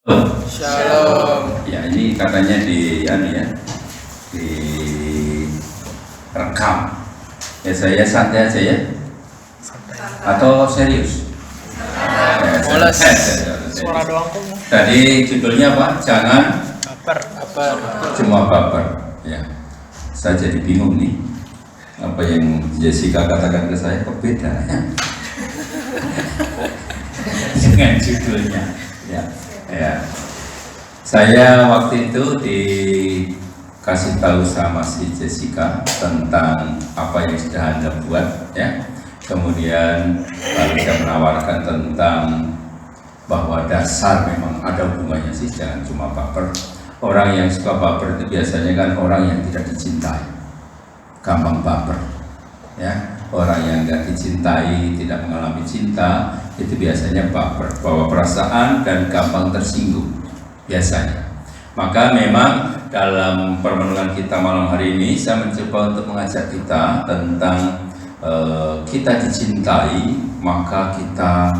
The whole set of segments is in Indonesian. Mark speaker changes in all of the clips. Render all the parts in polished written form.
Speaker 1: Shalom.
Speaker 2: Ya, ini katanya direkam. Ya, saya santai aja ya. Atau serius?
Speaker 1: Boles.
Speaker 3: Suara doang kok.
Speaker 2: Tadi judulnya apa? Jangan
Speaker 1: Baper.
Speaker 2: cuma baper. Ya, saya jadi bingung nih. Apa yang Jessica katakan ke saya kok beda ya? Dengan judulnya. Ya. Saya waktu itu dikasih tahu sama si Jessica tentang apa yang sudah Anda buat, ya. Kemudian lalu saya menawarkan tentang bahwa dasar memang ada hubungannya sih, jangan cuma baper. Orang yang suka baper itu biasanya kan orang yang tidak dicintai, gampang baper, ya. Orang yang nggak dicintai, tidak mengalami cinta, itu biasanya baper, bawa perasaan dan gampang tersinggung biasanya. Maka memang dalam permenungan kita malam hari ini saya mencoba untuk mengajak kita tentang kita dicintai, maka kita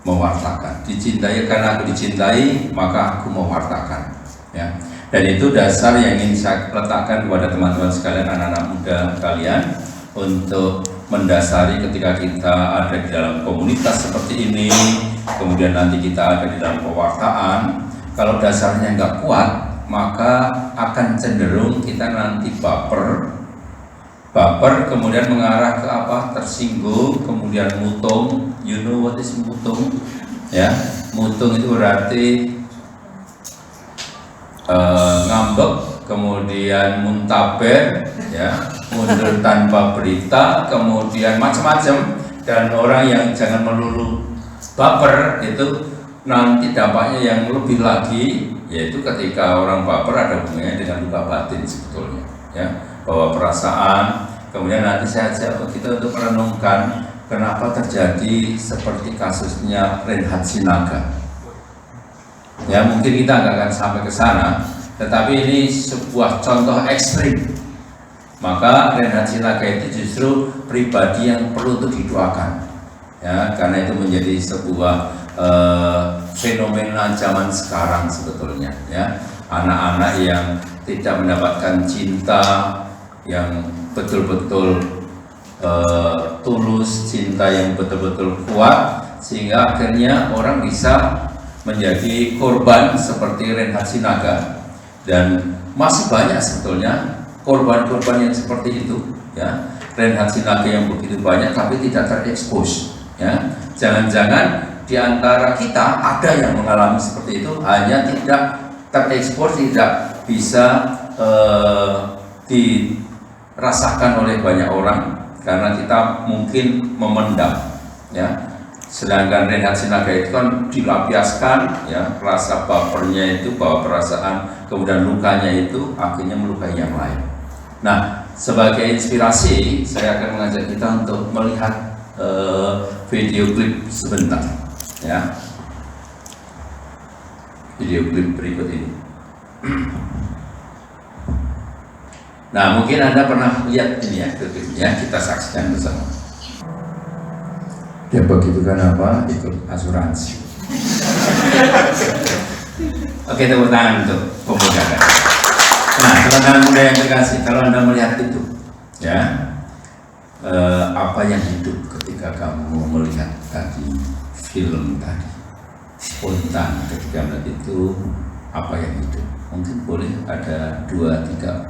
Speaker 2: mewartakan. Dicintai karena aku dicintai, maka aku mewartakan, ya. Dan itu dasar yang ingin saya letakkan kepada teman-teman sekalian, anak-anak muda kalian, untuk mendasari ketika kita ada di dalam komunitas seperti ini, kemudian nanti kita ada di dalam pewartaan. Kalau dasarnya nggak kuat, maka akan cenderung kita nanti baper, kemudian mengarah ke apa? Tersinggung, kemudian mutung. You know what is mutung? Ya, mutung itu berarti ngambek, kemudian muntaber, ya, mundur tanpa berita, kemudian macam-macam. Dan orang yang jangan melulu baper itu nanti dampaknya yang lebih lagi, yaitu ketika orang baper ada hubungannya dengan luka batin sebetulnya, ya, bahwa perasaan. Kemudian nanti saya ajak kita untuk merenungkan kenapa terjadi seperti kasusnya Reinhard Sinaga. Ya, mungkin kita nggak akan sampai ke sana, tetapi ini sebuah contoh ekstrim. Maka Reinhard Sinaga itu justru pribadi yang perlu untuk didoakan, ya, karena itu menjadi sebuah fenomena zaman sekarang sebetulnya, ya. Anak-anak yang tidak mendapatkan cinta yang betul-betul tulus, cinta yang betul-betul kuat, sehingga akhirnya orang bisa menjadi korban seperti Reinhard Sinaga. Dan masih banyak sebetulnya korban-korban yang seperti itu, ya. Reinhard Sinaga yang begitu banyak tapi tidak terekspos, ya. Jangan-jangan di antara kita ada yang mengalami seperti itu, hanya tidak terekspos, tidak bisa dirasakan oleh banyak orang karena kita mungkin memendam, ya. Sedangkan Reinhard Sinaga itu kan dilampiaskan, ya, rasa bapernya itu, bawa perasaan, kemudian lukanya itu akhirnya melukai yang lain. Nah, sebagai inspirasi saya akan mengajak kita untuk melihat video klip sebentar, ya. Video klip berikut ini. Nah, mungkin Anda pernah lihat ini ya, klipnya, kita saksikan bersama. Ya begitu kan apa? Ikut asuransi. Oke, tepuk tangan untuk pemuda. Nah, teman-teman muda yang terkasih, kalau Anda melihat itu, ya, apa yang hidup ketika kamu melihat tadi film tadi, spontan ketika melihat itu, apa yang hidup? Mungkin boleh ada 2-3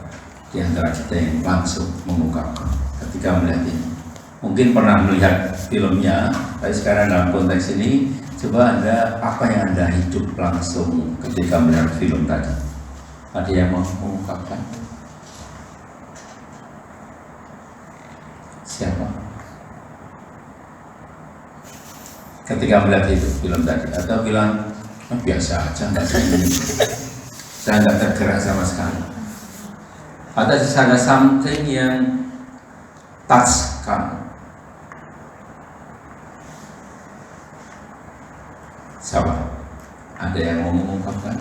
Speaker 2: di antara kita yang langsung mengungkapkan ketika melihat ini. Mungkin pernah melihat filmnya, tapi sekarang dalam konteks ini, coba Anda, apa yang Anda hidup langsung ketika melihat film tadi? Ada yang mau mengungkapkan? Siapa? Ketika melihat itu film tadi, atau bilang biasa aja, nggak saya nggak tergerak sama sekali. Atau ada something yang touch kamu. Siapa? Ada yang mau mengungkapkan?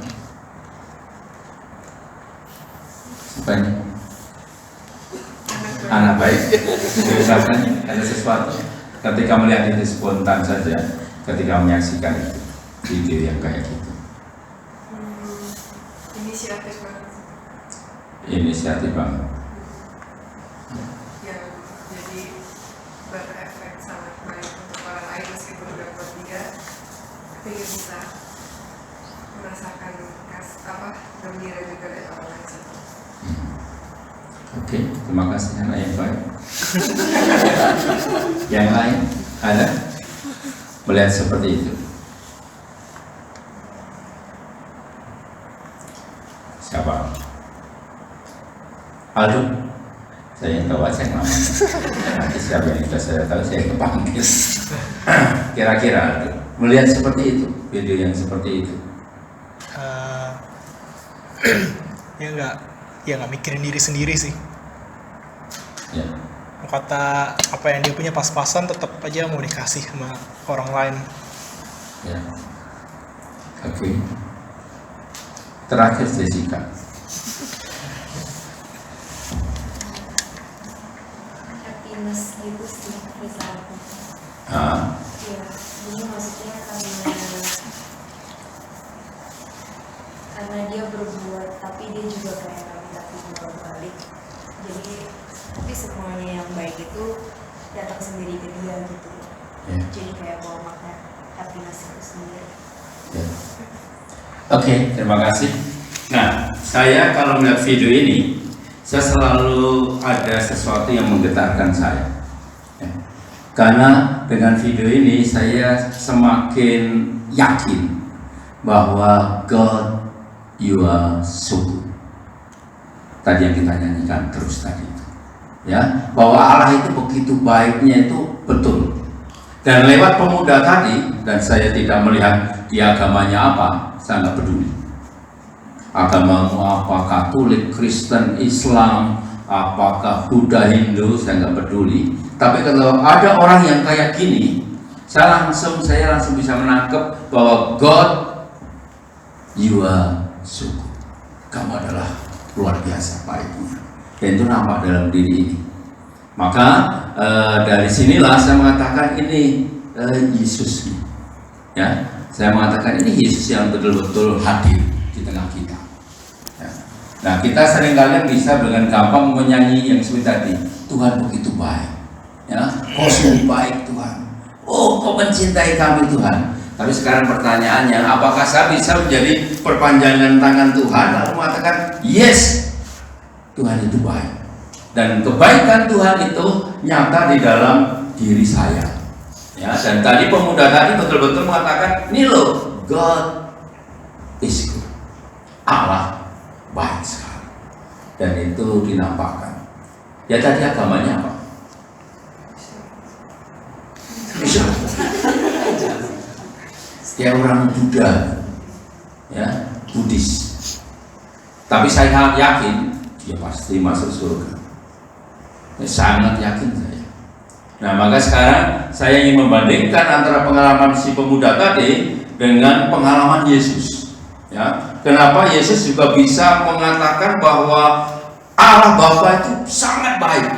Speaker 2: Siapanya? Anak baik. Silakan, ada sesuatu. Ketika melihat itu spontan saja, ketika menyaksikan itu video yang kayak gitu.
Speaker 4: inisiatif banget.
Speaker 2: Inisiatif banget.
Speaker 4: Yang jadi berefek sangat baik untuk orang lain meskipun udah bertiga, tapi bisa merasakan gembira juga dari orang lain.
Speaker 2: Oke, terima kasih anak yang baik. Yang lain ada melihat seperti itu? Siapa? Aldo? Saya tahu aja namanya. Nanti siapa yang sudah saya tahu saya kepanggil. Kira-kira Aldo melihat seperti itu, video yang seperti itu.
Speaker 3: Ya nggak mikirin diri sendiri sih.
Speaker 2: Ya.
Speaker 3: Kata apa yang dia punya pas-pasan tetap aja mau dikasih sama orang lain.
Speaker 2: Ya. Oke. Terakhir Jessica.
Speaker 5: Happiness gitu sih misalnya. Ya, ini maksudnya karena dia berbuat tapi dia juga kayak minta timbal balik. Jadi tapi semuanya yang baik itu datang sendiri ke dia gitu.
Speaker 2: Ya.
Speaker 5: Jadi kayak bawa makna happiness itu sendiri.
Speaker 2: Ya. Oke, terima kasih. Nah, saya kalau melihat video ini, saya selalu ada sesuatu yang menggetarkan saya. Ya. Karena dengan video ini saya semakin yakin bahwa God, you are so good. Tadi yang kita nyanyikan terus tadi itu, ya, bahwa Allah itu begitu baiknya itu betul. Dan lewat pemuda tadi, dan saya tidak melihat di agamanya apa, saya nggak peduli. Agamamu apa, Katolik, Kristen, Islam, apakah Buddha, Hindu, saya nggak peduli. Tapi kalau ada orang yang kayak gini, saya langsung bisa menangkap bahwa God, you are so good. Kamu adalah luar biasa baiknya. Dan itu nampak dalam diri ini. Maka dari sinilah saya mengatakan ini Yesus, ya. Saya mengatakan ini Yesus yang betul-betul hadir di tengah kita. Ya. Nah, kita seringkali bisa dengan gampang menyanyi yang seperti tadi, Tuhan begitu baik, ya. Kau sungguh baik Tuhan. Oh, Kau mencintai kami Tuhan. Tapi sekarang pertanyaannya, apakah saya bisa menjadi perpanjangan tangan Tuhan lalu mengatakan, yes, Tuhan itu baik. Dan kebaikan Tuhan itu nyata di dalam diri saya. Ya, dan tadi pemuda tadi betul-betul mengatakan, ini loh, God is good. Allah baik sekali. Dan itu dinampakkan. Ya tadi agamanya apa? Islam. Dia orang Buddha, ya, Buddhis. Tapi saya sangat yakin dia pasti masuk surga. Sangat yakin saya. Nah, maka sekarang saya ingin membandingkan antara pengalaman si pemuda tadi dengan pengalaman Yesus. Ya, kenapa Yesus juga bisa mengatakan bahwa Allah Bapa itu sangat baik.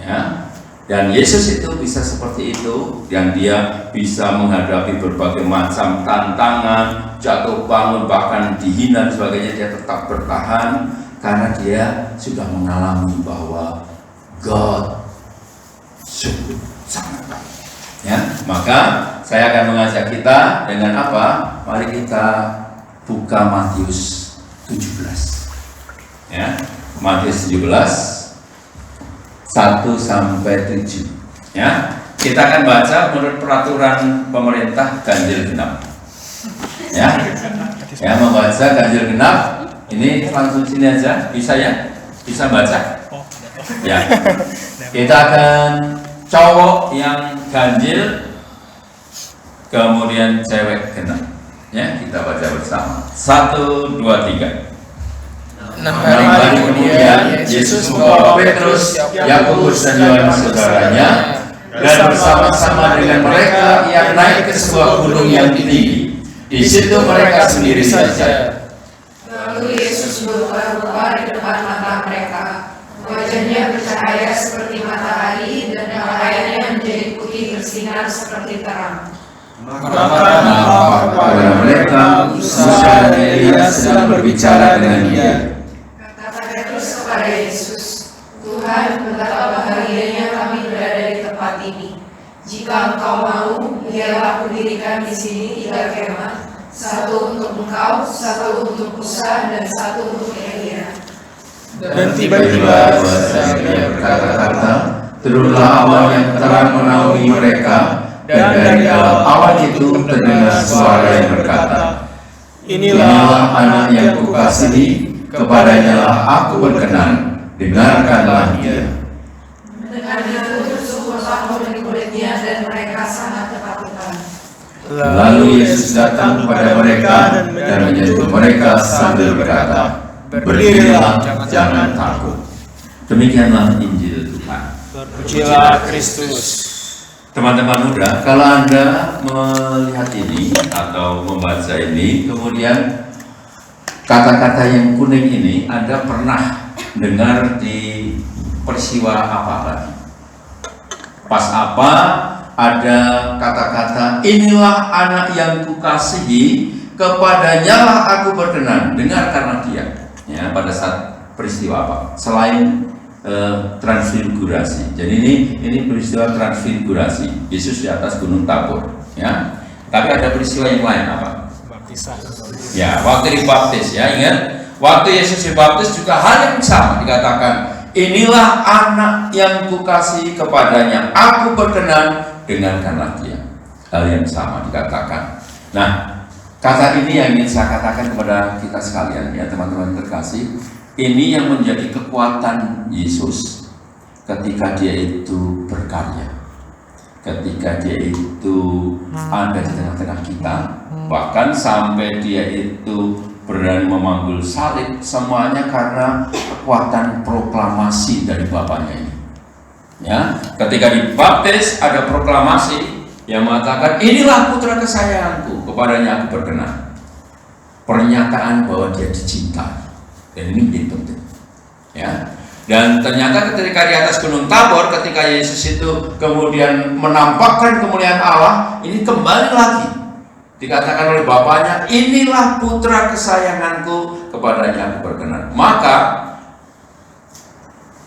Speaker 2: Ya, dan Yesus itu bisa seperti itu, dan dia bisa menghadapi berbagai macam tantangan, jatuh bangun, bahkan dihina dan sebagainya, dia tetap bertahan karena dia sudah mengalami bahwa God sungguh sangat baik. Ya, maka saya akan mengajak kita dengan apa? Mari kita buka Matius 17. Ya, Matius 17 1 sampai 7. Ya, kita akan baca menurut peraturan pemerintah ganjil genap. Ya, ya, membaca ganjil genap. Ini langsung sini aja, bisa ya? Bisa baca? Ya, kita akan cowok yang ganjil, kemudian cewek genap. Ya, kita baca bersama. 1, 2, 3.
Speaker 1: 6 hari kemudian Yesus membawa Petrus, Yakobus dan Yohanes saudaranya, dan bersama-sama dengan mereka ia naik ke sebuah gunung yang tinggi. Di situ mereka sendiri saja.
Speaker 4: Lalu Yesus berubah-ubah di depan mata mereka. Wajahnya bercahaya seperti matahari dan pakaiannya menjadi putih bersinar seperti terang.
Speaker 1: Maka kepada mereka Musa dan Elias sedang berbicara dengan dia.
Speaker 4: Kata Petrus kepada Yesus, Tuhan, betapa bahagianya kami berada di tempat ini. Jika Engkau mau, biarlah kudirikan di sini 3 kemah, satu untuk Engkau, satu untuk Musa, dan satu untuk Elia.
Speaker 3: Dan tiba-tiba
Speaker 1: dia berkata-kata, turunlah awan yang terang menaungi mereka, dan dari dalam awan itu terdengar suara yang berkata, Inilah anak yang kukasihi, kepadanya lah aku berkenan, dengarkanlah dia.
Speaker 4: Dengan itu tersumpah murid-muridnya dan mereka sangat ketakutan.
Speaker 1: Lalu Yesus datang kepada mereka dan menyentuh mereka sambil berkata, berdirilah, jangan takut.
Speaker 2: Demikianlah Injil Tuhan.
Speaker 3: Berpujilah Kristus.
Speaker 2: Teman-teman muda, kalau Anda melihat ini atau membaca ini, kemudian kata-kata yang kuning ini Anda pernah dengar di peristiwa apa lagi? Pas apa ada kata-kata, inilah anak yang kukasihi, kepadanya lah aku berkenan, dengarkanlah dia. Ya, pada saat peristiwa apa? Selain transfigurasi. Jadi ini peristiwa transfigurasi. Yesus di atas Gunung Tabor, ya. Tapi ada peristiwa yang lain apa?
Speaker 3: Baptisan.
Speaker 2: Ya, waktu dibaptis, ya, ingat. Waktu Yesus dibaptis juga hal yang sama dikatakan, inilah anak yang kukasihi, kepadanya aku berkenan, dengarkanlah dia. Hal yang sama dikatakan. Nah, kata ini yang ingin saya katakan kepada kita sekalian, ya teman-teman terkasih. Ini yang menjadi kekuatan Yesus ketika dia itu berkarya, ketika dia itu ada di tengah-tengah kita, bahkan sampai dia itu berani memanggul salib, semuanya karena kekuatan proklamasi dari Bapaknya ini. Ya, ketika dibaptis ada proklamasi yang mengatakan, inilah putra kesayanganku, kepadanya aku berkenan. Pernyataan bahwa dia dicintai. Dan ini menjadi penting, ya. Dan ternyata ketika di atas Gunung Tabor, ketika Yesus itu kemudian menampakkan kemuliaan Allah, ini kembali lagi dikatakan oleh Bapaknya, inilah putra kesayanganku, kepadanya aku berkenan. Maka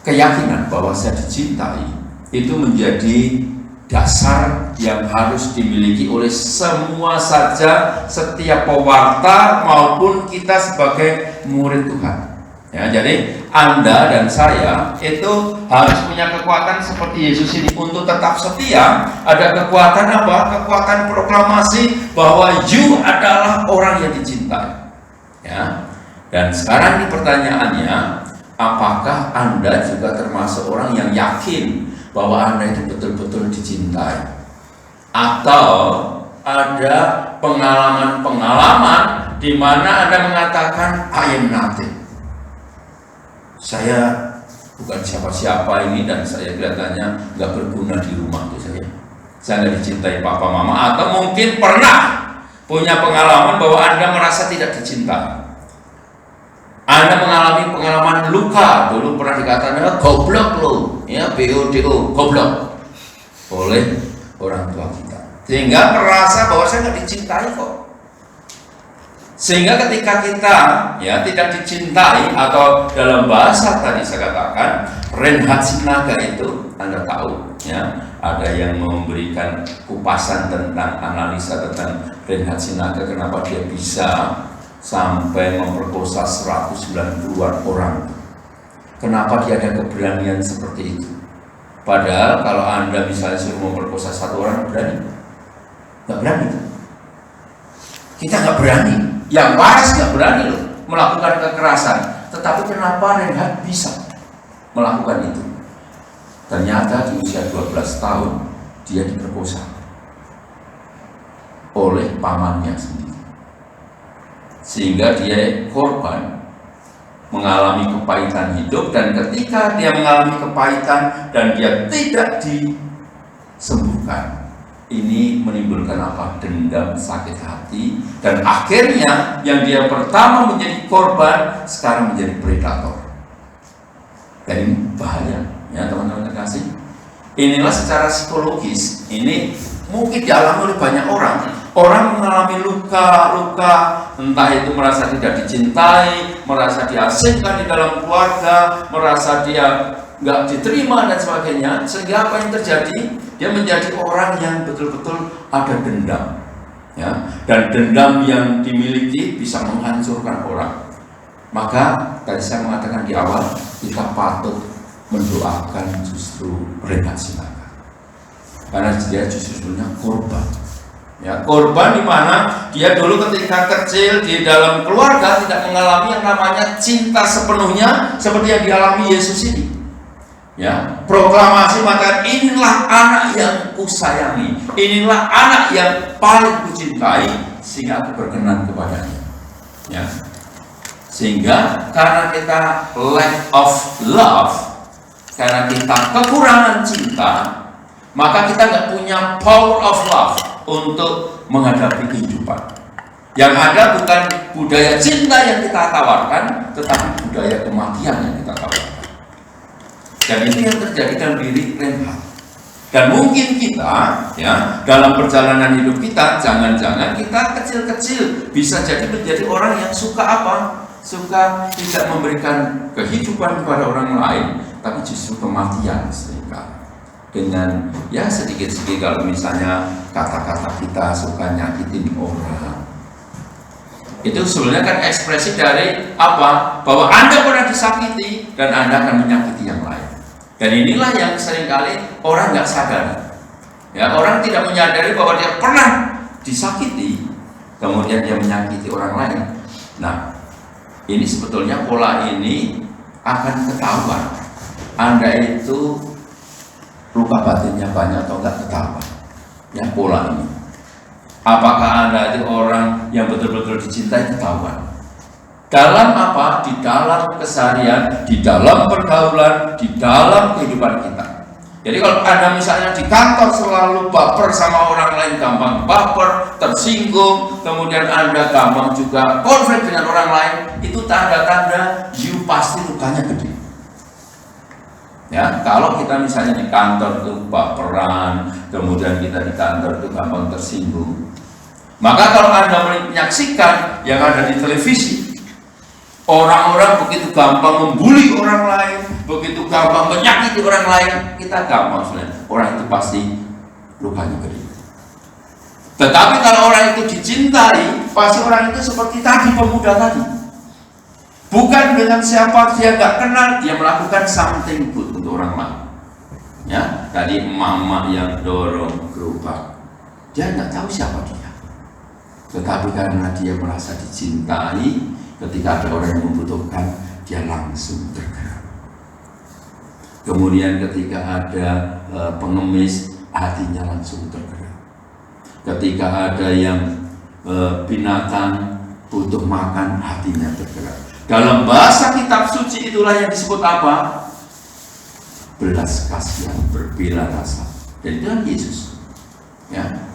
Speaker 2: keyakinan bahwa saya dicintai itu menjadi dasar yang harus dimiliki oleh semua saja, setiap pewarta maupun kita sebagai murid Tuhan. Ya, jadi Anda dan saya itu harus punya kekuatan seperti Yesus ini untuk tetap setia. Ada kekuatan apa? Kekuatan proklamasi bahwa you adalah orang yang dicintai. Ya. Dan sekarang ini pertanyaannya, apakah Anda juga termasuk orang yang yakin bahwa Anda itu betul-betul dicintai? Atau ada pengalaman-pengalaman di mana Anda mengatakan I am nothing. Saya bukan siapa-siapa ini dan saya kelihatannya nggak berguna di rumah itu saya nggak dicintai papa mama. Atau mungkin pernah punya pengalaman bahwa Anda merasa tidak dicintai. Anda mengalami pengalaman luka, dulu pernah dikatakan goblok lo, ya, BODO, goblok oleh orang tua kita, sehingga merasa bahwa saya nggak dicintai kok. Sehingga ketika kita ya tidak dicintai, atau dalam bahasa tadi saya katakan Reinhard Sinaga itu, Anda tahu ya, ada yang memberikan kupasan tentang analisa tentang Reinhard Sinaga, kenapa dia bisa sampai memperkosa 190-an orang. Kenapa dia ada keberanian seperti itu? Padahal kalau Anda misalnya suruh memperkosa satu orang, berani? Nggak berani. Kita nggak berani. Yang waras nggak berani loh melakukan kekerasan. Tetapi kenapa Reinhard bisa melakukan itu? Ternyata di usia 12 tahun dia diperkosa oleh pamannya sendiri, sehingga dia korban, mengalami kepahitan hidup. Dan ketika dia mengalami kepahitan dan dia tidak disembuhkan, ini menimbulkan apa? Dendam, sakit hati, dan akhirnya yang dia pertama menjadi korban sekarang menjadi predator. Dan ini bahaya ya teman-teman terkasih. Inilah secara psikologis, ini mungkin dialami oleh banyak orang. Orang mengalami luka-luka, entah itu merasa tidak dicintai, merasa diasingkan di dalam keluarga, merasa dia nggak diterima dan sebagainya. Sehingga apa yang terjadi? Dia menjadi orang yang betul-betul ada dendam, ya. Dan dendam yang dimiliki bisa menghancurkan orang. Maka tadi saya mengatakan di awal, kita patut mendoakan justru Renat Sinaga, karena dia justru sebenarnya korban. Ya, korban di mana dia dulu ketika kecil di dalam keluarga tidak mengalami yang namanya cinta sepenuhnya seperti yang dialami Yesus ini. Ya, proklamasi maka inilah anak yang kusayangi, inilah anak yang paling kucintai, sehingga aku berkenan kepadanya. Ya. Sehingga karena kita lack of love, karena kita kekurangan cinta, maka kita nggak punya power of love untuk menghadapi kehidupan. Yang ada bukan budaya cinta yang kita tawarkan, tetapi budaya kematian yang kita tawarkan. Dan itu yang terjadi dalam diri Reinhard. Dan mungkin kita, ya, dalam perjalanan hidup kita, jangan-jangan kita kecil-kecil bisa jadi menjadi orang yang suka apa? Suka tidak memberikan kehidupan kepada orang lain, tapi justru kematian seringkali. Dengan ya sedikit-sedikit, kalau misalnya kata-kata kita suka nyakitin orang, itu sebenarnya kan ekspresi dari apa? Bahwa Anda pernah disakiti dan Anda akan menyakiti yang lain. Dan inilah yang seringkali orang nggak sadar. Ya, orang tidak menyadari bahwa dia pernah disakiti, kemudian dia menyakiti orang lain. Nah, ini sebetulnya pola ini akan ketahuan. Anda itu luka batinnya banyak atau enggak ketahuan. Ya, pola ini. Apakah Anda itu orang yang betul-betul dicintai? Ketahuan. Dalam apa? Di dalam keseharian, di dalam pergaulan, di dalam kehidupan kita. Jadi kalau Anda misalnya di kantor selalu baper sama orang lain, gampang baper, tersinggung, kemudian Anda gampang juga konflik dengan orang lain, itu tanda-tanda you pasti lukanya gede. Ya, kalau kita misalnya di kantor itu baperan, kemudian kita di kantor itu gampang tersinggung, maka kalau Anda menyaksikan yang ada di televisi, orang-orang begitu gampang membuli orang lain, begitu gampang menyakiti orang lain, kita gampang sebenarnya orang itu pasti lukanya gede. Tetapi kalau orang itu dicintai, pasti orang itu seperti tadi pemuda tadi, bukan dengan siapa dia nggak kenal, dia melakukan something good untuk orang lain. Ya, tadi mama yang dorong gerobak, dia nggak tahu siapa dia, tetapi karena dia merasa dicintai, ketika ada orang yang membutuhkan, dia langsung tergerak. Kemudian ketika ada pengemis, hatinya langsung tergerak. Ketika ada yang binatang butuh makan, hatinya tergerak. Dalam bahasa kitab suci itulah yang disebut apa? Belas kasihan, berbela rasa. Dan itu kan Yesus. Ya.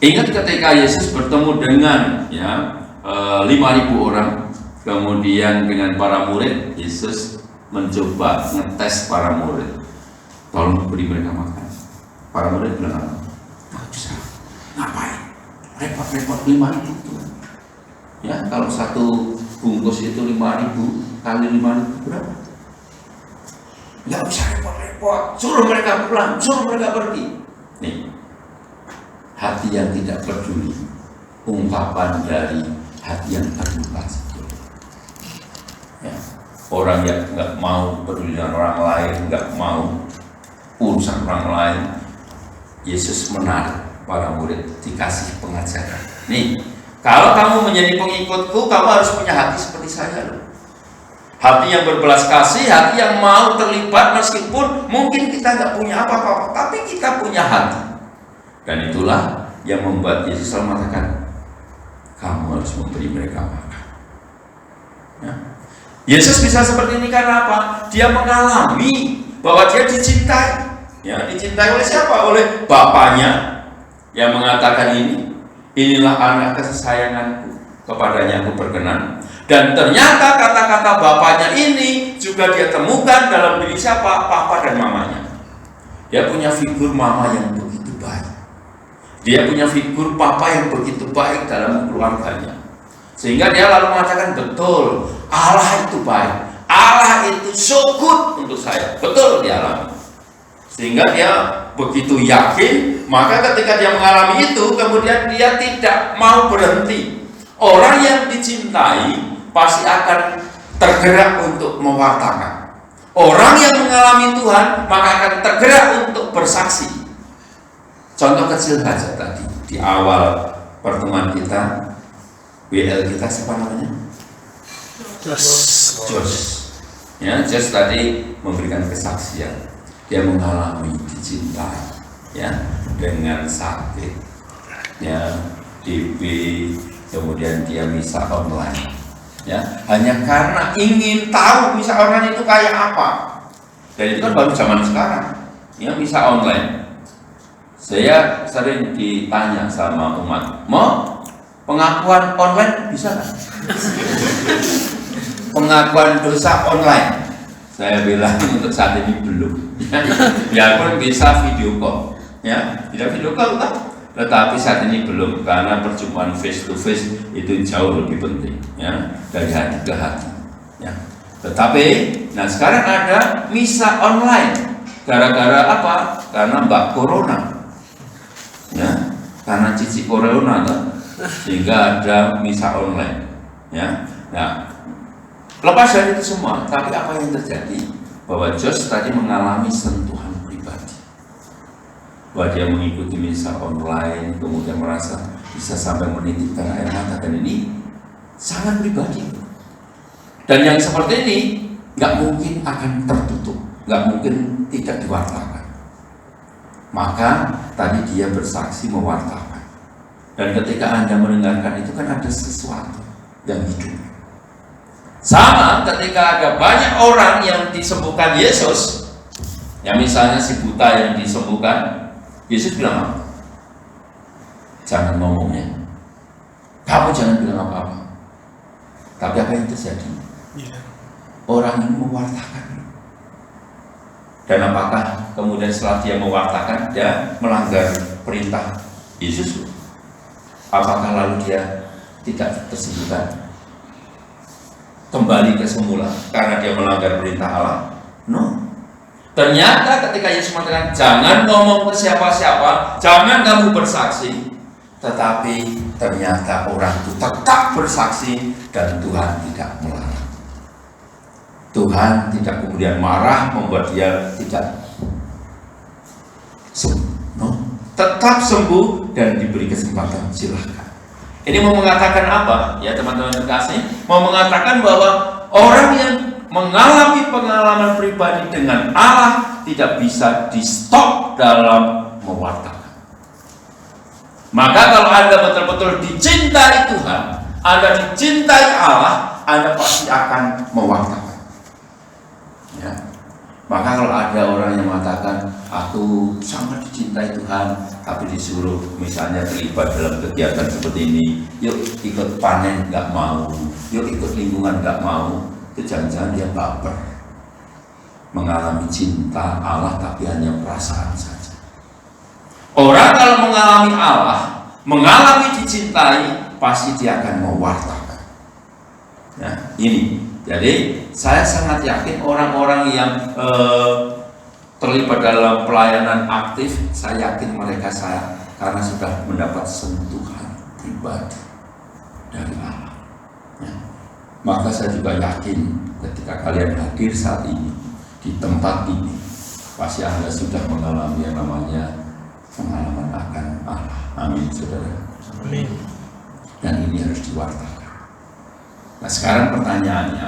Speaker 2: Ingat ketika Yesus bertemu dengan 5.000 orang, kemudian dengan para murid, Yesus mencoba ngetes para murid, tolong beri mereka makan. Para murid bilang, "Nggak bisa, ngapain? Repot-repot 5.000 Tuhan." Ya, kalau satu bungkus itu 5.000 kali 5.000 berapa? Nggak bisa repot-repot, suruh mereka pulang, suruh mereka pergi. Nih, hati yang tidak peduli, ungkapan dari hati yang terluka. Ya. Orang yang nggak mau peduli dengan orang lain, nggak mau urusan orang lain, Yesus menarik para murid, dikasih pengajaran. Nih, kalau kamu menjadi pengikutku, kamu harus punya hati seperti saya loh. Hati yang berbelas kasih, hati yang mau terlibat meskipun mungkin kita nggak punya apa-apa, tapi kita punya hati. Dan itulah yang membuat Yesus selalu mengatakan, kamu harus memberi mereka makan. Ya. Yesus bisa seperti ini karena apa? Dia mengalami bahwa dia dicintai. Ya, dicintai oleh siapa? Oleh Bapaknya yang mengatakan inilah anak kesayanganku, kepadanya aku berkenan. Dan ternyata kata-kata Bapaknya ini juga dia temukan dalam diri siapa? Papa dan mamanya. Dia punya figur mama yang begitu baik. Dia punya figur papa yang begitu baik dalam keluarganya. Sehingga dia lalu mengatakan, betul, Allah itu baik, Allah itu so good untuk saya. Betul dialami. Sehingga dia begitu yakin, maka ketika dia mengalami itu, kemudian dia tidak mau berhenti. Orang yang dicintai pasti akan tergerak untuk mewartakan. Orang yang mengalami Tuhan maka akan tergerak untuk bersaksi. Contoh kecil saja tadi di awal pertemuan kita, WL kita siapa namanya? Jos. Ya, Jos tadi memberikan kesaksian. Dia mengalami dicintai, ya, dengan sakit, ya, DB, kemudian dia misa online, ya, hanya karena ingin tahu misa online itu kayak apa. Dan itu kan baru zaman sekarang, ya, misa online. Saya sering ditanya sama umat, mau pengakuan online bisa nggak? Pengakuan dosa online. Saya bilang untuk saat ini belum. Biarpun bisa video call, ya, tidak video call kan? Tetapi saat ini belum, karena perjumpaan face to face itu jauh lebih penting, ya, dari hati ke hati, ya. Tetapi, nah sekarang ada misa online, gara-gara apa? Karena Mbak Corona, ya, karena cici Corona, kan? Sehingga ada misa online, ya. Nah, lepas dari itu semua, tapi apa yang terjadi? Bahwa Jos tadi mengalami sentuhan pribadi, bahwa dia mengikuti misa online, kemudian merasa bisa sampai menitipkan air mata, dan ini sangat pribadi. Dan yang seperti ini nggak mungkin akan tertutup, nggak mungkin tidak diwartakan. Maka tadi dia bersaksi mewartakan. Dan ketika Anda mendengarkan itu kan ada sesuatu yang hidup. Sama ketika ada banyak orang yang disembuhkan Yesus, ya misalnya si buta yang disembuhkan, Yesus bilang apa? Jangan ngomongnya, kamu jangan bilang apa-apa. Tapi apa yang terjadi? Orang ini mewartakan. Dan apakah kemudian setelah dia mewartakan, dia melanggar perintah Yesus? Apakah lalu dia tidak tersembuhkan? Kembali ke semula karena dia melanggar perintah Allah? No. Ternyata ketika Yesus mengatakan jangan ngomong ke siapa-siapa, jangan kamu bersaksi, tetapi ternyata orang itu tetap bersaksi dan Tuhan tidak melarang. Tuhan tidak kemudian marah membuat dia tidak sembuh, no? Tetap sembuh dan diberi kesempatan, silahkan. Ini mau mengatakan apa? Ya teman-teman terkasih, mau mengatakan bahwa orang yang mengalami pengalaman pribadi dengan Allah tidak bisa di stop dalam mewartakan. Maka kalau Anda betul-betul dicintai Tuhan, Anda dicintai Allah, Anda pasti akan mewartakan, ya. Maka kalau ada orang yang mengatakan aku sangat dicintai Tuhan, tapi disuruh misalnya terlibat dalam kegiatan seperti ini, yuk ikut panen nggak mau, yuk ikut lingkungan nggak mau, itu jangan-jangan dia baper, mengalami cinta Allah tapi hanya perasaan saja. Orang kalau mengalami Allah, mengalami dicintai, pasti dia akan mewartakan. Nah ini, jadi saya sangat yakin orang-orang yang terlibat dalam pelayanan aktif, saya yakin mereka karena sudah mendapat sentuhan pribadi dari Allah, ya. Maka saya juga yakin ketika kalian hadir saat ini di tempat ini, pasti Anda sudah mengalami yang namanya pengalaman akan Allah. Amin, saudara.
Speaker 3: Amin.
Speaker 2: Dan ini harus diwartakan. Nah sekarang pertanyaannya,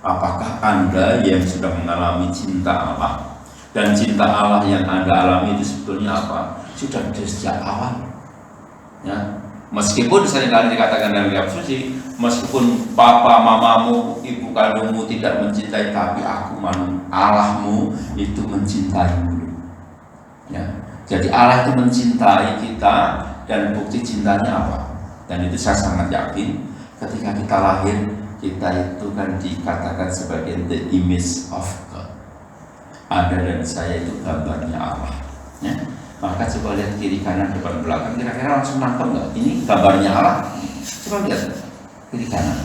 Speaker 2: apakah Anda yang sudah mengalami cinta Allah, dan cinta Allah yang Anda alami itu sebetulnya apa? Sudah dari sejak awal, ya. Meskipun seringkali dikatakan dalam kitab suci, meskipun papa, mamamu, ibu kandungmu tidak mencintai, tapi aku Allahmu itu mencintaimu, ya. Jadi Allah itu mencintai kita, dan bukti cintanya apa? Dan itu saya sangat yakin ketika kita lahir, kita itu kan dikatakan sebagai the image of God. Anda dan saya itu gambarnya Allah, ya. Maka coba lihat kiri kanan depan belakang, kira-kira langsung nangkep nggak? Ini gambarnya Allah. Coba lihat kiri kanan.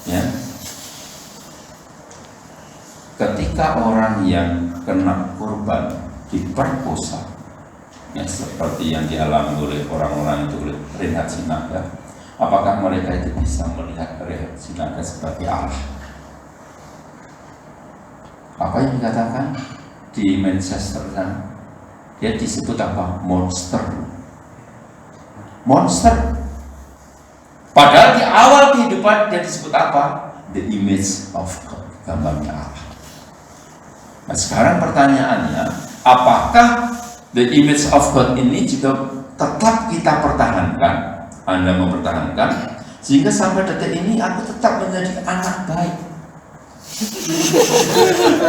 Speaker 2: Ya. Ketika orang yang kena korban diperkosa, ya, seperti yang dialami oleh orang-orang itu oleh Reinhard Sinaga, apakah mereka itu bisa melihat Reinhard Sinaga sebagai Allah? Apa yang dikatakan di Manchester sana? Dia disebut apa? Monster. Monster. Padahal di awal kehidupan dia disebut apa? The image of God, gambarnya Allah. Nah, sekarang pertanyaannya, apakah the image of God ini juga tetap kita pertahankan? Anda mempertahankan sehingga sampai detik ini aku tetap menjadi anak baik.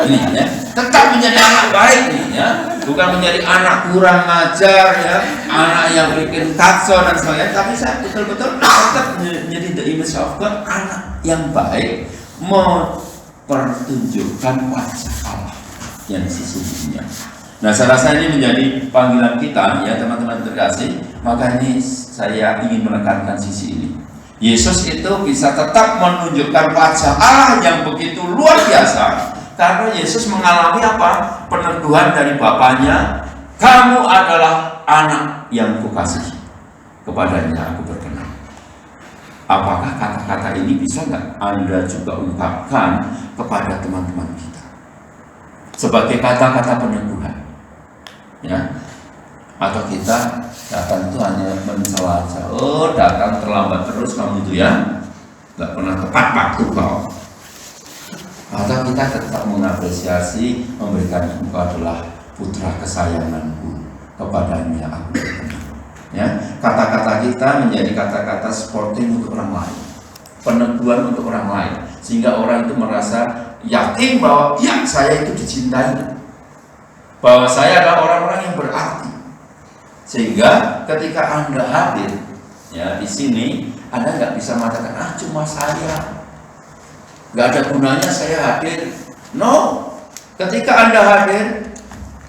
Speaker 2: Ini ya, tetap menjadi anak baik nih ya, bukan menjadi anak kurang ajar ya, anak yang bikin kacau dan sebagainya, tapi saya betul-betul tetap menjadi the image of God, anak yang baik, mempertunjukkan wajah Allah yang sesungguhnya. Nah, saya rasa ini menjadi panggilan kita ya teman-teman terkasih. Maka ini saya ingin menekankan sisi ini. Yesus itu bisa tetap menunjukkan wajah Allah yang begitu luar biasa karena Yesus mengalami apa? Peneguhan dari Bapaknya, kamu adalah anak yang kukasihi, kepadanya aku berkenan. Apakah kata-kata ini bisa nggak Anda juga ungkapkan kepada teman-teman kita sebagai kata-kata peneguhan? Ya, atau kita datang itu hanya mencela saja, oh datang terlambat terus kamu itu ya, nggak pernah tepat waktu kau. Atau kita tetap mengapresiasi, memberikan engkau adalah putra kesayanganku, kepadanya aku berkenan. Ya, kata-kata kita menjadi kata-kata sporting untuk orang lain, peneguhan untuk orang lain, sehingga orang itu merasa yakin bahwa ya saya itu dicintai, bahwa saya adalah orang-orang yang berarti. Sehingga ketika Anda hadir ya di sini, Anda nggak bisa mengatakan cuma saya, nggak ada gunanya saya hadir. No, ketika Anda hadir,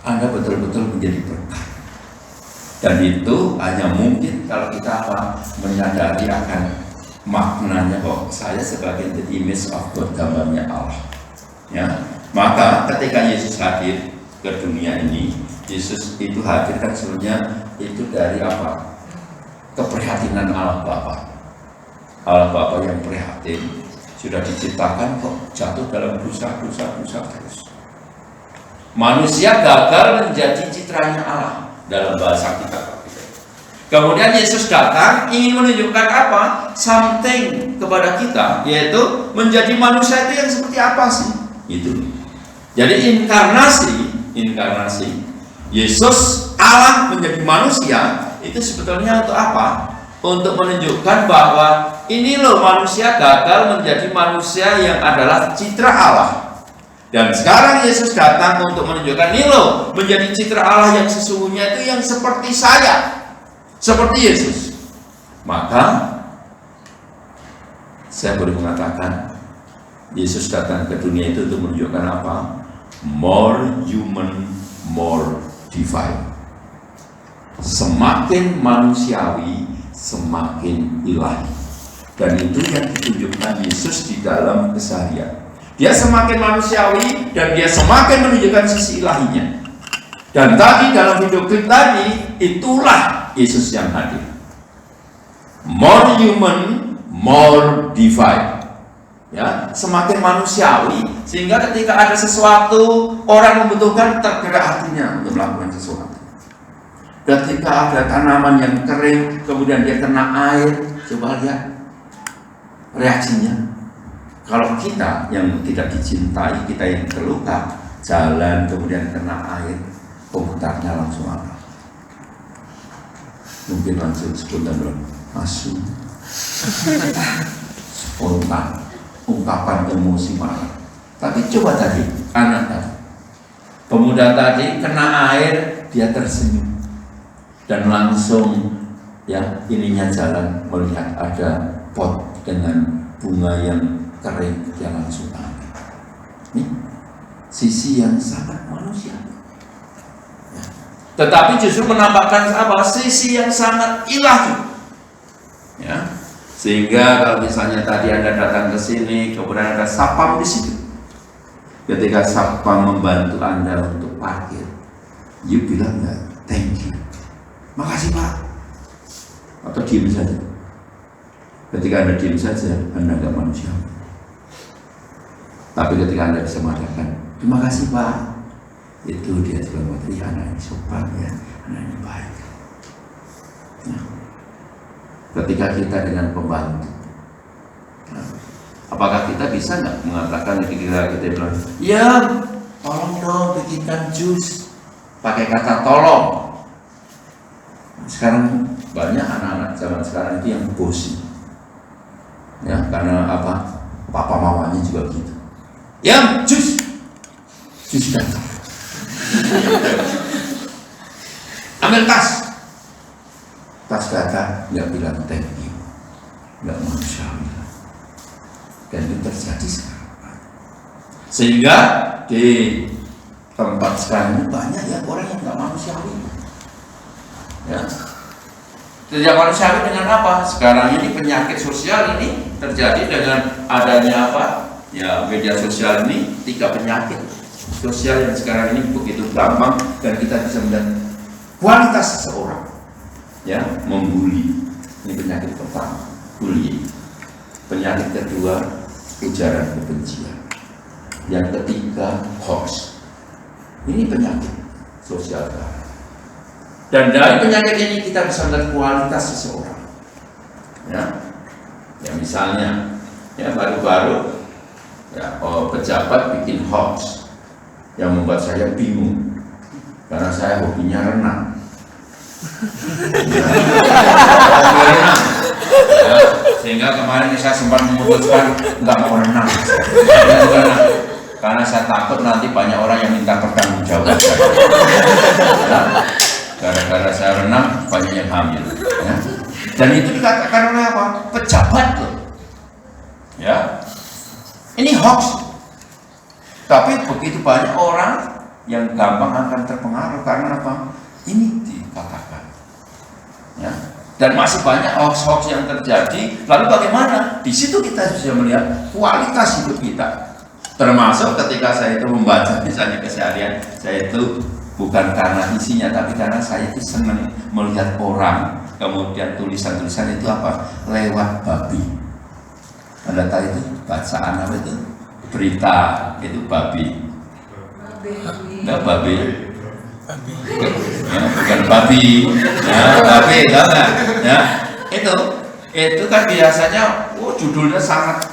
Speaker 2: Anda betul-betul menjadi berkat. Dan itu hanya mungkin kalau kita menyadari akan maknanya bahwa saya sebagai the image of God, gambarnya Allah. Ya, maka ketika Yesus hadir ke dunia ini, Yesus itu hadir kan sebenarnya itu dari apa? Keprihatinan Allah Bapa. Allah Bapa yang prihatin, sudah diciptakan kok jatuh dalam dosa terus. Manusia gagal menjadi citranya Allah dalam bahasa kita. Kemudian Yesus datang ingin menunjukkan apa? Something kepada kita, yaitu menjadi manusia itu yang seperti apa sih? Itu. Jadi inkarnasi Yesus Allah menjadi manusia itu sebetulnya untuk apa? Untuk menunjukkan bahwa ini loh manusia gagal menjadi manusia yang adalah citra Allah. Dan sekarang Yesus datang untuk menunjukkan ini loh menjadi citra Allah yang sesungguhnya itu yang seperti saya, seperti Yesus. Maka saya boleh mengatakan Yesus datang ke dunia itu untuk menunjukkan apa? More human, more divine. Semakin manusiawi, semakin ilahi. Dan itu yang ditunjukkan Yesus di dalam keseharian. Dia semakin manusiawi dan dia semakin menunjukkan sisi ilahinya. Dan tadi dalam video klip tadi, itulah Yesus yang hadir. More human, more divine. Ya, semakin manusiawi sehingga ketika ada sesuatu orang membutuhkan tergerak hatinya untuk melakukan sesuatu. Ketika ada tanaman yang kering kemudian dia kena air, coba lihat reaksinya. Kalau kita yang tidak dicintai, kita yang terluka, jalan kemudian kena air, komentarnya langsung apa? Mungkin langsung spontan, masuk spontan, ungkapan emosi marah. Tapi coba tadi, anak tadi, pemuda tadi kena air, dia tersenyum dan langsung ya ininya jalan melihat ada pot dengan bunga yang kering, dia langsung ambil. Ini sisi yang sangat manusia. Ya.
Speaker 1: tetapi justru menampakkan apa? Sisi yang sangat ilahi. Ya. Sehingga kalau misalnya tadi Anda datang ke sini, kemudian ada satpam di situ. Ketika satpam membantu Anda untuk parkir, you bilang enggak, thank you, makasih Pak, atau diam saja. Ketika Anda diam saja, Anda enggak manusia. Tapi ketika Anda bisa mengatakan, terima kasih Pak, itu dia juga mengatakan, anak ini sopan ya, anak ini baik. Nah, ketika kita dengan pembantu, apakah kita bisa nggak mengatakan ketika kita bilang, ya tolong dong bikinkan jus, pakai kata tolong. Sekarang banyak anak-anak zaman sekarang itu yang bosi, ya karena apa? Papa mamanya juga gitu. Ya jus datang. Ambil tas datang, nggak bilang thank you, nggak manusiawi. Dan itu terjadi sekarang. Sehingga di tempat sekarang ini banyak ya orang yang nggak manusiawi. Ya, tidak manusiawi dengan apa? Sekarang ini penyakit sosial ini terjadi dengan adanya apa? Ya media sosial ini 3 penyakit sosial yang sekarang ini begitu gampang dan kita bisa melihat kualitas seseorang. Ya, membuli. Ini penyakit pertama, bullying. Penyakit kedua, ujaran kebencian. Yang ketiga, hoax. Ini penyakit sosial. Dan dari penyakit ini kita bisa melihat kualitas seseorang. Ya misalnya, ya baru-baru ya, pejabat bikin hoax yang membuat saya bingung karena saya hobinya renang. Ya, sehingga kemarin saya sempat memutuskan nggak mau renang karena saya takut nanti banyak orang yang minta pertanggungjawaban saya. Ya, gara-gara saya renang banyak yang hamil. Ya. Dan itu dikatakan oleh apa? Pejabat loh. Ya, ini hoax. Tapi begitu banyak orang yang gampang akan terpengaruh karena apa? Ini dikatakan. Ya. Dan masih banyak hoax-hoax yang terjadi. Lalu bagaimana? Di situ kita bisa melihat kualitas hidup kita. Termasuk ketika saya itu membaca misalnya keseharian, saya itu bukan karena isinya, tapi karena saya itu senang melihat orang, kemudian tulisan-tulisan itu apa? Lewat babi. Anda tahu itu bacaan apa itu? Berita itu babi. Enggak babi. Ya, bukan babi. Ya, babi enggak. Ya, itu kan biasanya judulnya sangat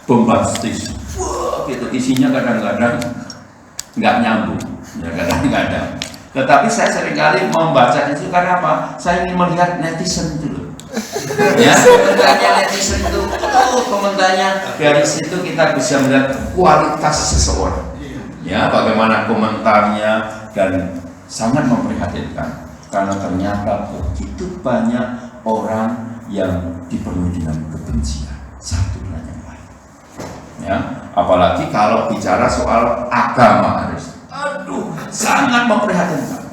Speaker 1: bombastis. Wah, gitu isinya kadang-kadang nggak nyambung, ya kadang-kadang. Tetapi saya seringkali membaca itu karena apa? Saya ingin melihat netizen dulu. Ya, komentarnya netizen itu, komentarnya dari situ kita bisa melihat kualitas seseorang. Ya, bagaimana komentarnya dan sangat memprihatinkan karena ternyata begitu banyak orang yang dipenuhi dengan kebencian satu dengan yang lain. Ya, apalagi kalau bicara soal agama, aduh, sangat memprihatinkan.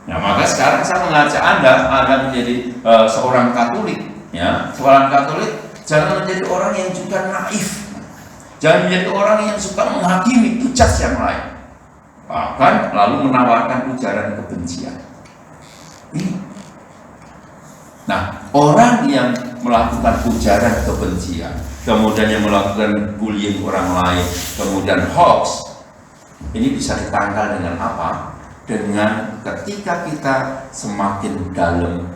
Speaker 1: Nah, maka sekarang saya mengajak Anda menjadi seorang Katolik, ya, seorang Katolik jangan menjadi orang yang juga naif, jangan menjadi orang yang suka menghakimi, tujas yang lain, bahkan lalu menawarkan ujaran kebencian. Nah, orang yang melakukan ujaran kebencian, kemudian yang melakukan bullying orang lain, kemudian hoax, ini bisa ditangkal dengan apa? Dengan ketika kita semakin dalam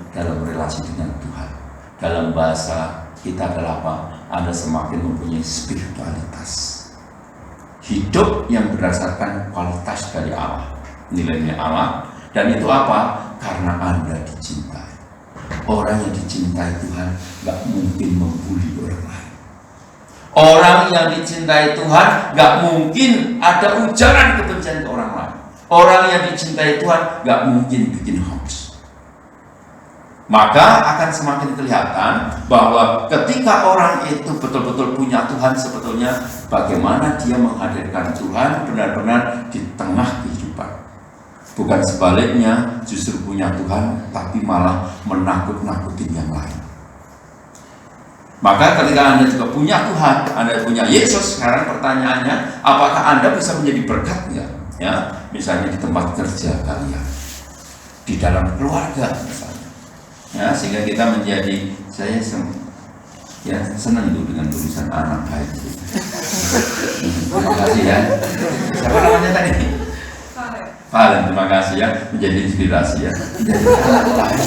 Speaker 1: relasi dengan Tuhan. Dalam bahasa kita adalah apa? Anda semakin mempunyai spiritualitas. Hidup yang berdasarkan kualitas dari Allah, nilainya Allah, dan itu apa? Karena Anda dicintai. Orang yang dicintai Tuhan gak mungkin membuli orang lain. Orang yang dicintai Tuhan gak mungkin ada ujaran kebencian ke orang lain. Orang yang dicintai Tuhan gak mungkin bikin hoax. Maka akan semakin kelihatan bahwa ketika orang itu betul-betul punya Tuhan, sebetulnya bagaimana dia menghadirkan Tuhan benar-benar di tengah kehidupan. Bukan sebaliknya, justru punya Tuhan, tapi malah menakut-nakutin yang lain. Maka ketika Anda juga punya Tuhan, Anda punya Yesus, sekarang pertanyaannya, apakah Anda bisa menjadi berkat enggak? Ya, misalnya di tempat kerja kalian, di dalam keluarga misalnya. Ya, sehingga kita menjadi, saya senang tuh dengan tulisan anak baik. Terima kasih ya. Siapa namanya tadi? Valen, terima kasih ya, menjadi inspirasi ya. Menjadi anak baik.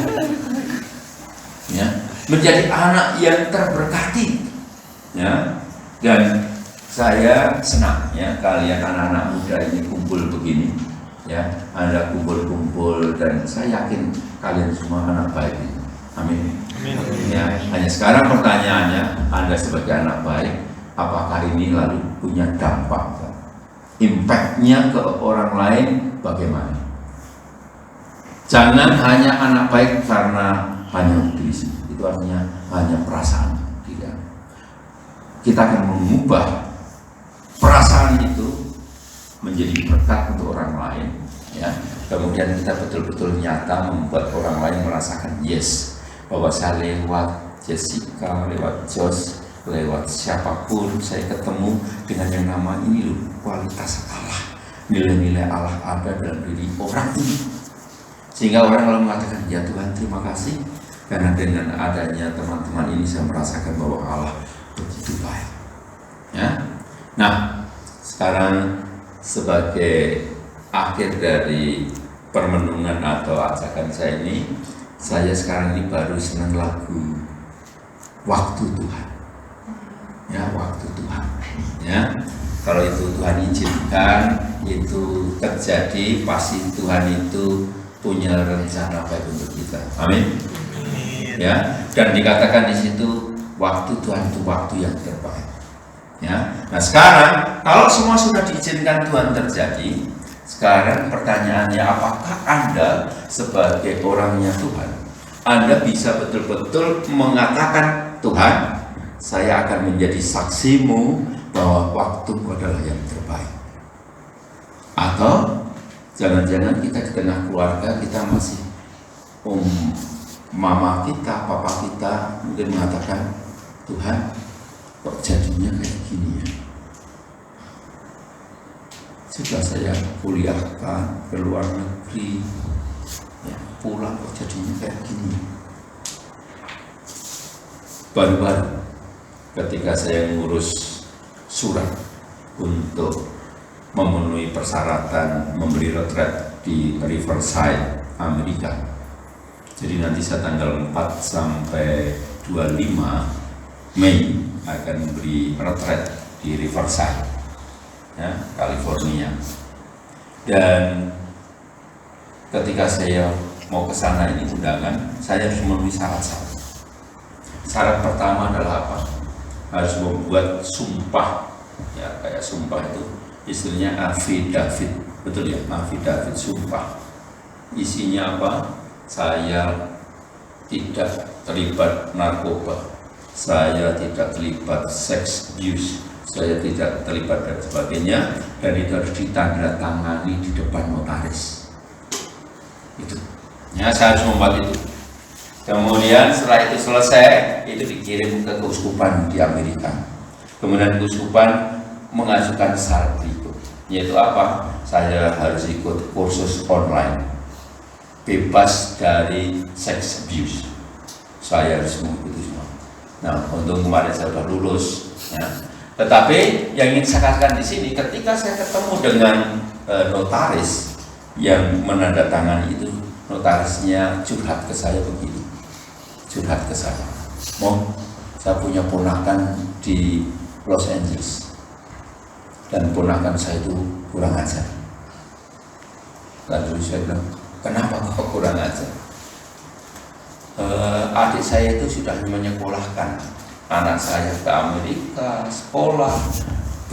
Speaker 1: Ya, menjadi anak yang terberkati. Ya, dan saya senang ya kalian anak-anak muda ini kumpul begini. Ya, Anda kumpul-kumpul dan saya yakin kalian semua anak baik itu. Amin. Ya, hanya sekarang pertanyaannya, Anda sebagai anak baik, apakah ini lalu punya dampak? Impact-nya ke orang lain bagaimana? Jangan hanya anak baik karena hanya intuisi, itu artinya hanya perasaan. Tidak. Kita akan mengubah perasaan itu menjadi berkat untuk orang lain. Ya. Kemudian kita betul-betul nyata membuat orang lain merasakan yes, bahwa saya lewat Jessica, lewat Josh, lewat siapapun saya ketemu dengan yang nama ini loh, kualitas Allah, nilai-nilai Allah ada dalam diri orang ini, sehingga orang lalu mengatakan ya Tuhan terima kasih karena dengan adanya teman-teman ini saya merasakan bahwa Allah begitu baik. Ya, nah sekarang sebagai akhir dari permenungan atau ajakan saya ini, saya sekarang ini baru senang lagu Waktu Tuhan. Ya, waktu Tuhan. Ya, kalau itu Tuhan izinkan, itu terjadi, pasti Tuhan itu punya rencana baik untuk kita. Amin. Ya, dan dikatakan di situ waktu Tuhan itu waktu yang terbaik. Ya, nah sekarang kalau semua sudah diizinkan Tuhan terjadi, sekarang pertanyaannya apakah Anda sebagai orangnya Tuhan, Anda bisa betul-betul mengatakan Tuhan, saya akan menjadi saksimu bahwa waktuku adalah yang terbaik. Atau jangan-jangan kita di tengah keluarga kita masih mama kita, papa kita mungkin mengatakan Tuhan kok jadinya kayak gini ya. Sudah saya kuliahkan ke luar negeri, ya, pulang kok jadinya kayak gini. Baru-baru ketika saya ngurus surat untuk memenuhi persyaratan memberi retret di Riverside, Amerika. Jadi nanti saya tanggal 4 sampai 25 Mei akan memberi retret di Riverside, ya, California. Dan ketika saya mau ke sana ini undangan, saya harus memenuhi syarat-syarat. Syarat pertama adalah apa? Harus membuat sumpah, ya kayak sumpah itu istilahnya affidavit, betul ya, affidavit sumpah. Isinya apa? Saya tidak terlibat narkoba, saya tidak terlibat sex abuse, saya tidak terlibat dan sebagainya, dan itu harus ditandatangani di depan notaris. Itu, ya saya harus membuat itu. Kemudian setelah itu selesai, itu dikirim ke keuskupan di Amerika. Kemudian keuskupan mengajukan syarat berikut, yaitu apa? Saya harus ikut kursus online, bebas dari sex abuse. Saya harus mengikuti semua. Nah, untung kemarin saya sudah lulus. Ya. Tetapi yang ingin saya katakan di sini, ketika saya ketemu dengan notaris yang menandatangani itu, notarisnya curhat ke saya begini. Curhat ke saya, saya punya ponakan di Los Angeles dan ponakan saya itu kurang ajar. Lalu saya bilang, kenapa kok kurang ajar? Adik saya itu sudah menyekolahkan anak saya ke Amerika, sekolah,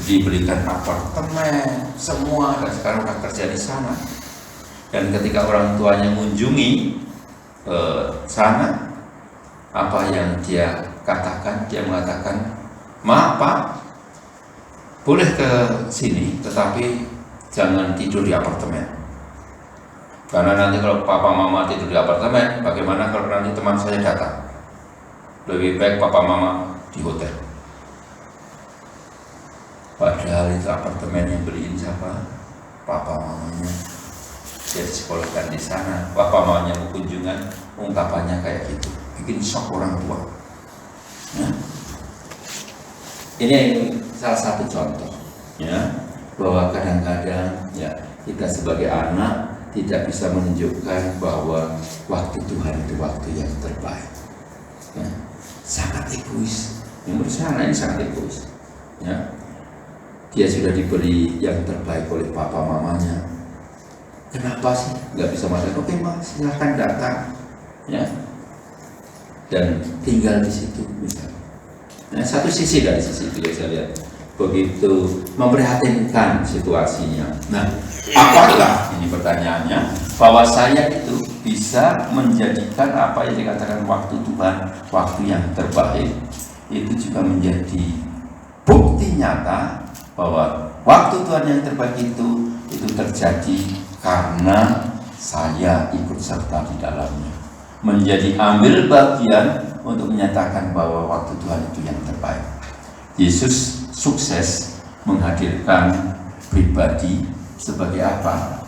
Speaker 1: diberikan apartemen, semua, dan sekarang udah kerja di sana. Dan ketika orang tuanya mengunjungi sana, apa yang dia katakan? Dia mengatakan, maaf Pak, boleh ke sini, tetapi jangan tidur di apartemen.
Speaker 2: Karena nanti kalau papa mama tidur di apartemen, bagaimana kalau nanti teman saya datang? Lebih baik papa mama di hotel. Padahal itu apartemen yang beliin siapa? Papa mamanya. Dia disekolahkan di sana. Papa mamanya mau kunjungan, ungkapannya kayak gitu, bikin shock orang tua. Ya. Ini salah satu contoh, ya, bahwa kadang-kadang ya kita sebagai anak tidak bisa menunjukkan bahwa waktu Tuhan itu waktu yang terbaik. Ya. Sangat egois. Menurut saya anak ini sangat egois. Ya. Dia sudah diberi yang terbaik oleh papa mamanya. Kenapa sih nggak bisa mengatakan, oke mas, silahkan datang, ya, dan tinggal di situ misalnya. Nah, satu sisi dari sisi itu saya lihat begitu memprihatinkan situasinya. Nah, apakah ini pertanyaannya bahwa saya itu bisa menjadikan apa yang dikatakan waktu Tuhan waktu yang terbaik itu juga menjadi bukti nyata bahwa waktu Tuhan yang terbaik itu terjadi karena saya ikut serta di dalamnya, menjadi ambil bagian untuk menyatakan bahwa waktu Tuhan itu yang terbaik. Yesus sukses menghadirkan pribadi sebagai apa?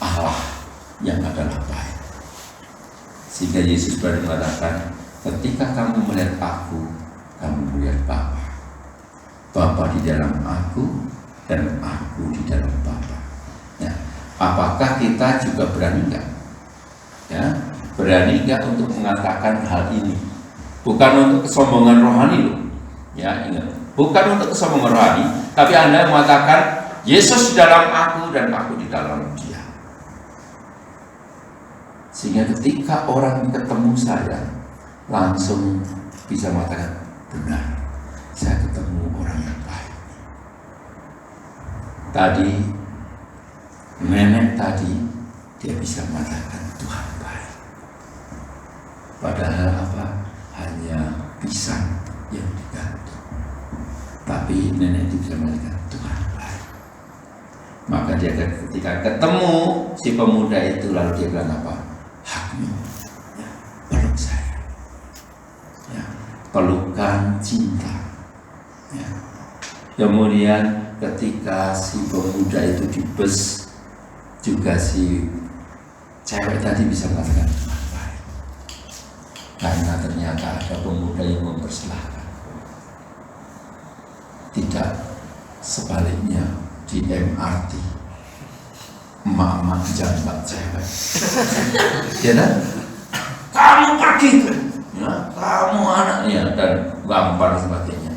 Speaker 2: Allah yang adalah baik. Sehingga Yesus berani mengatakan, ketika kamu melihat aku, kamu melihat Bapa. Bapa di dalam aku dan aku di dalam Bapa. Ya. Apakah kita juga berani enggak? Ya, berani enggak untuk mengatakan hal ini? Bukan untuk kesombongan rohani loh. Ya, ingat. Bukan untuk kesombongan rohani, tapi Anda mengatakan Yesus di dalam aku dan aku di dalam Dia. Sehingga ketika orang ketemu saya, langsung bisa mengatakan, benar, saya ketemu orang yang baik. Tadi, nenek tadi, dia bisa mengatakan Tuhan baik. Padahal apa? Hanya pisang yang digantung. Tapi nenek itu bisa mengatakan Tuhan baik. Maka dia ketika ketemu si pemuda itu, lalu dia bilang apa? Hakmu, ya, peluk saya, ya, pelukan cinta. Ya. Kemudian ketika si pemuda itu di bus, juga si cewek tadi bisa mengatakan Tuhan baik. Karena ternyata ada pemuda yang mempersilahkan. Tidak sebaliknya di MRT, emak-emak jambak cewek. Ya kan? Kamu pergi, ya, kamu anaknya, dan gampar sebagainya.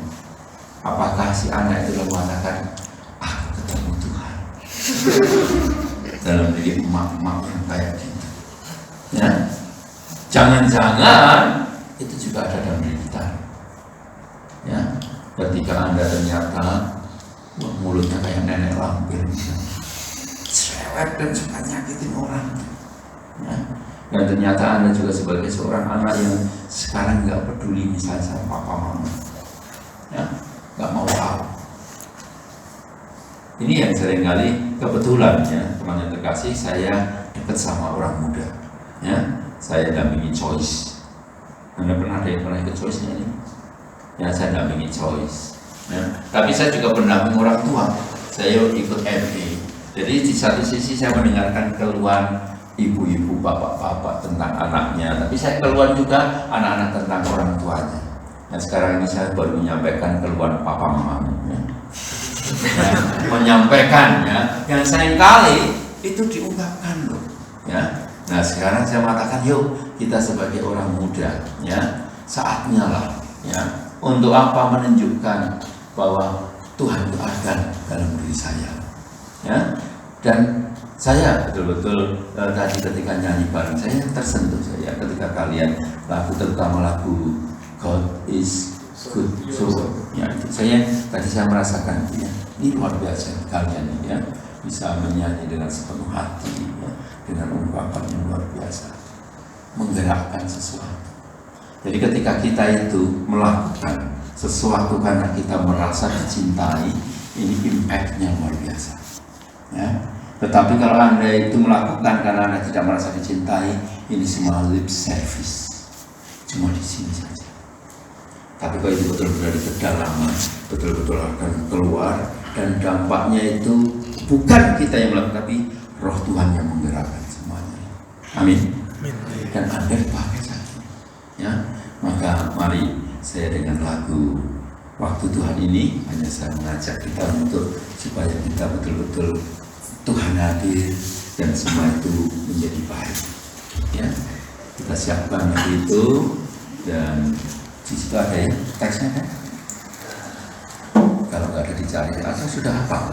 Speaker 2: Apakah si anak itu mengatakan, aku ketemu Tuhan? Dalam diri emak-emak yang kayak gitu. Ya, jangan-jangan itu juga ada dalam diri kita. Ya, ketika Anda ternyata mulutnya kayak nenek lampir, cerewet dan suka nyakitin orang. Ya. Dan ternyata Anda juga sebagai seorang anak yang sekarang nggak peduli misalnya sama papa mama, ya, nggak mau tahu. Ini yang seringkali kebetulan, ya, teman yang terkasih, saya dekat sama orang muda, ya, saya dampingi Choice. Anda pernah ada yang pernah ikut Choice-nya ini? Ya, saya dampingi Choice. Ya. Tapi saya juga pendamping orang tua. Saya ikut MA. Jadi di satu sisi saya mendengarkan keluhan ibu-ibu, bapak-bapak tentang anaknya, tapi saya keluhan juga anak-anak tentang orang tuanya. Nah, sekarang ini saya baru menyampaikan keluhan papa mamanya. Ya. Ya, menyampaikannya yang seringkali itu diungkapkan loh. Ya. Nah, sekarang saya mengatakan, yuk kita sebagai orang muda, ya, saatnya lah, ya, untuk apa menunjukkan bahwa Tuhan itu ada dalam diri saya, ya. Dan saya betul-betul tadi ketika nyanyi bareng, saya tersentuh saya ketika kalian lagu, terutama lagu God is good, so ya, itu tadi saya merasakan itu, ya. Ini luar biasa kalian ini, ya, bisa menyanyi dengan sepenuh hati, ya, dengan ungkapan yang luar biasa, menggerakkan sesuatu. Jadi ketika kita itu melakukan sesuatu karena kita merasa dicintai, ini impact-nya luar biasa. Ya.
Speaker 1: Tetapi kalau Anda itu melakukan karena Anda tidak merasa dicintai, ini semua lip service, cuma di sini saja. Tapi kalau itu betul-betul dari kedalaman, betul-betul akan keluar, dan dampaknya itu bukan kita yang melakukan, tapi Roh Tuhan yang menggerakkan semuanya. Amin. Dan Anda dipakai saja. Ya, maka mari saya dengan lagu Waktu Tuhan ini hanya saya mengajak kita untuk supaya kita betul-betul Tuhan hadir dan semua itu menjadi baik. Ya, kita siapkan lagu itu, dan di situ ada ya teksnya kan? Kalau nggak ada dicari, asal sudah hafal.